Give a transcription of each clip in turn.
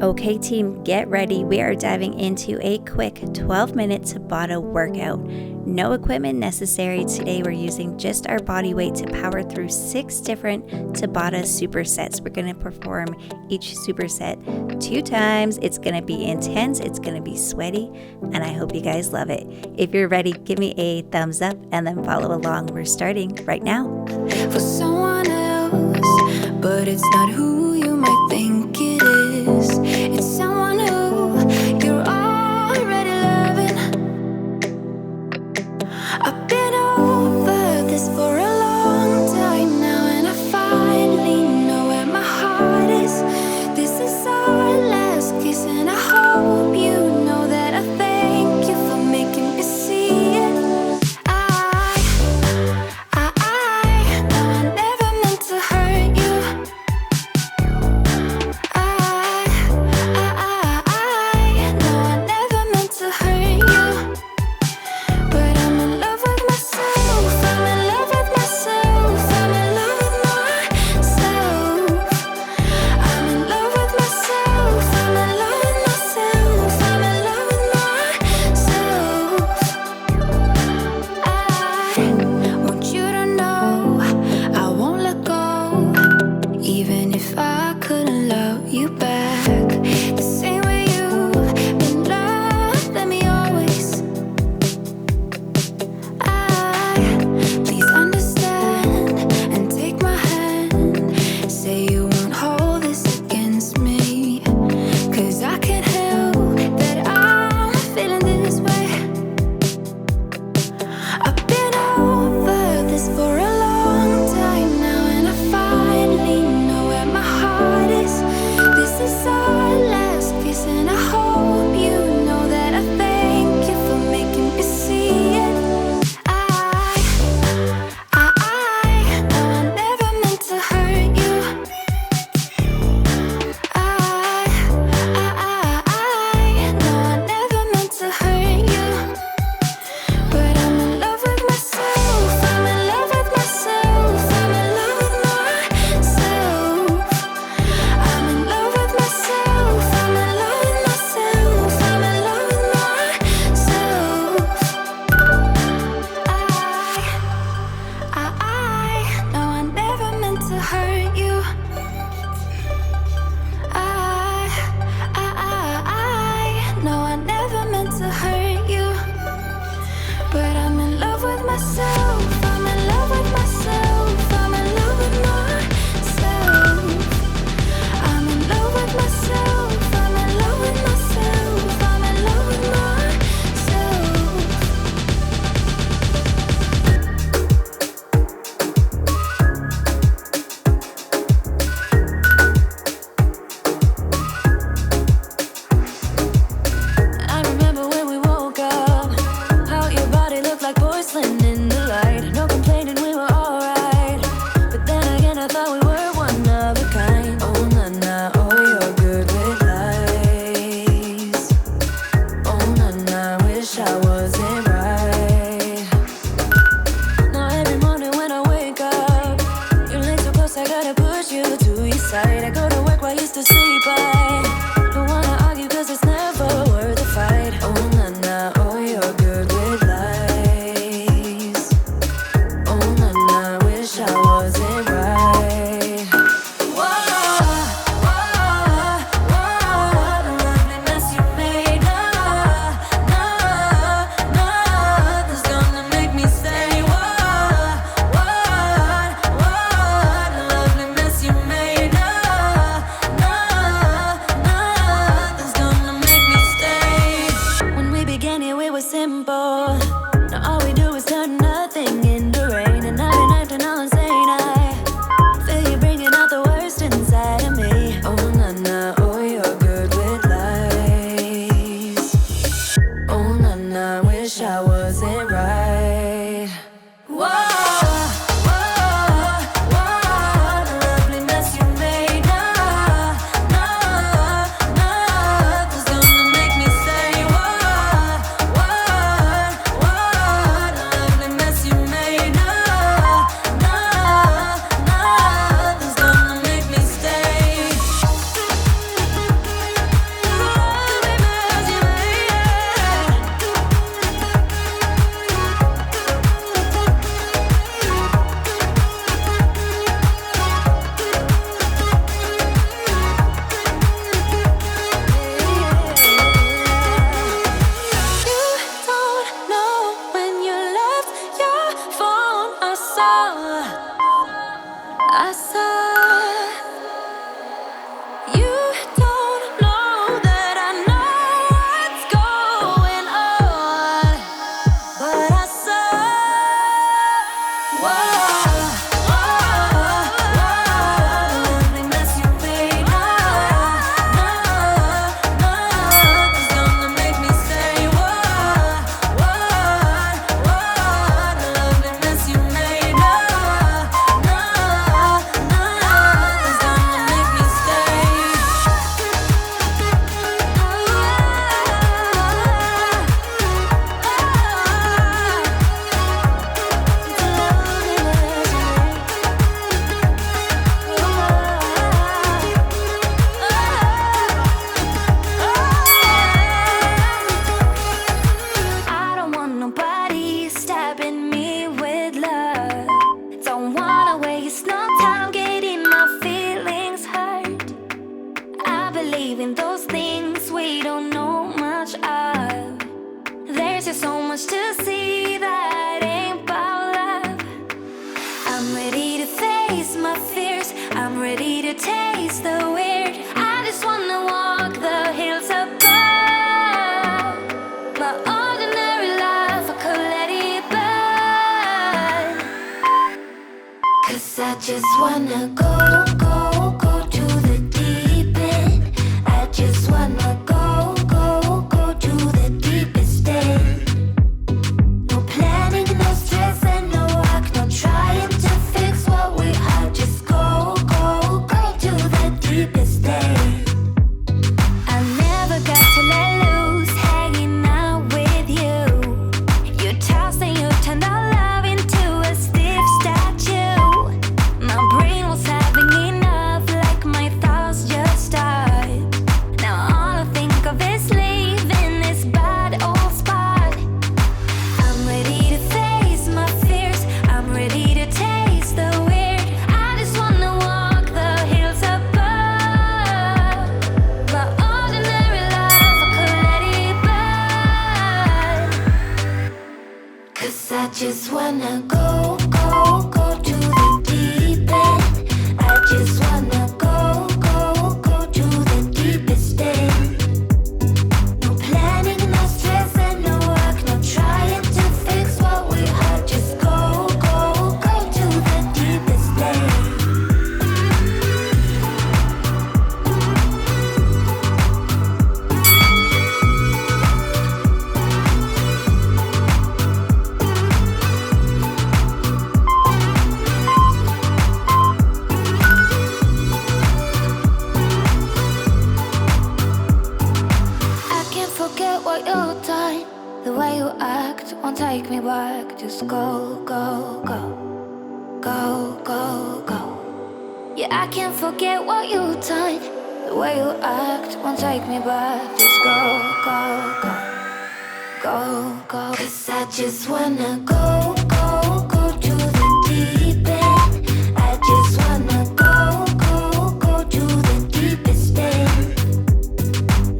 Okay team, get ready. We are diving into a quick 12-minute Tabata workout. No equipment necessary. Today we're using just our body weight to power through 6 different Tabata supersets. We're going to perform each superset 2 times. It's going to be intense, it's going to be sweaty, and I hope you guys love it. If you're ready, give me a thumbs up and then follow along. We're starting right now. For someone else, but it's not who you might think it is. It's someone who you're already loving. I've been over this for a long time now, and I finally know where my heart is. This is our last kiss, and I hope you know that I thank you for making me see it. Know I never meant to hurt you. believe in those things we don't know much of. There's just so much to see that ain't about love. I'm ready to face my fears, I'm ready to taste the weird. I just wanna walk the hills above. My ordinary life, I could let it burn. 'Cause I just wanna go to the deep end. I just wanna go to the deepest end. No planning, no stress and no work, no trying to fix what we are. Just go to the deepest end. I never got to let loose, hanging out with you. You tossed and you turned our love into a stiff statue. My brain was having enough, like my thoughts just stopped. Now all I think of is leaving this bad old spot. I'm ready to face my fears, I'm ready to taste the weird. I just wanna walk the hills above. My ordinary life, I could let it burn. 'Cause I just wanna go to the deep end. I just wanna go to the deepest end. No planning, no stress and no work, no trying to fix what we are. Just go to the deepest end. I can't forget what you've done. The way you act won't take me back. Just go. Yeah, I can't forget what you've done. The way you act won't take me back. Just go. 'Cause I just wanna go to the deep end. I just wanna go to the deepest end.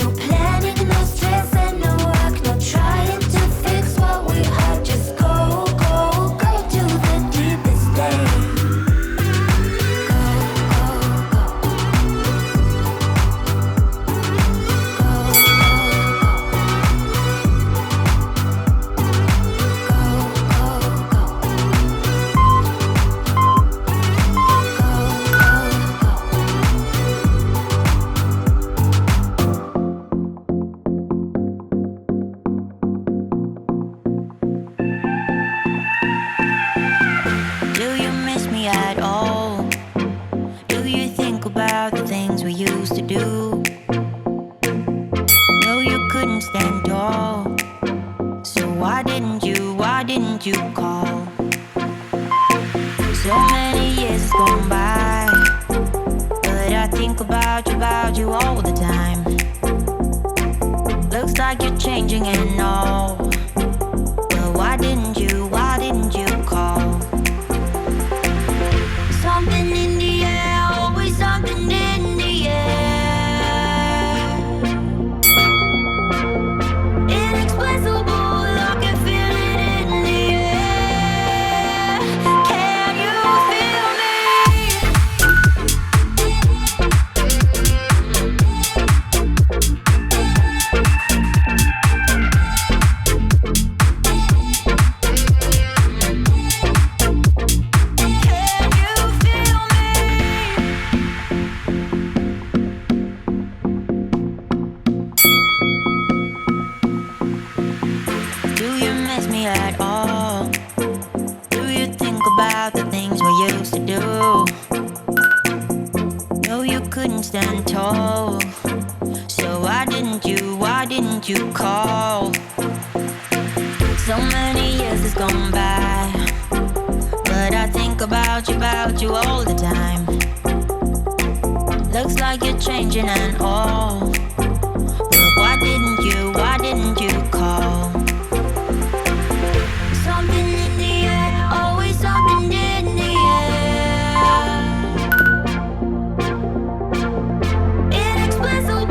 No planning, no stress and no work, no trying to fix what we are. Just go to the deepest end. Do you miss me at all? Do you think about the things we used to do? No, you couldn't stand tall. So why didn't you call? So many years has gone by, but I think about you all the time. Looks like you're changing and all, but why didn't you call? Something in the air, always something in the air. Inexplicable, I can feel it in the air. Can you feel me? At all? Do you think about the things we used to do? No, you couldn't stand tall. So why didn't you call? So many years has gone by, but I think about you all the time. Looks like you're changing and all, but why didn't you call? Something in the air, always something in the air. Inexplicable.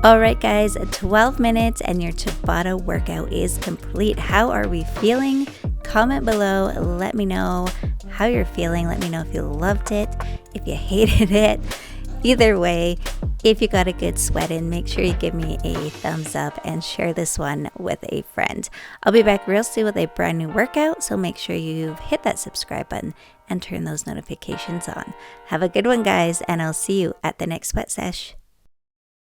Alright guys, 12 minutes and your Tabata workout is complete. How are we feeling? Comment below, let me know how you're feeling. Let me know if you loved it, if you hated it. Either way, if you got a good sweat in, make sure you give me a thumbs up and share this one with a friend. I'll be back real soon with a brand new workout, so make sure you've hit that subscribe button and turn those notifications on. Have a good one guys, and I'll see you at the next sweat sesh.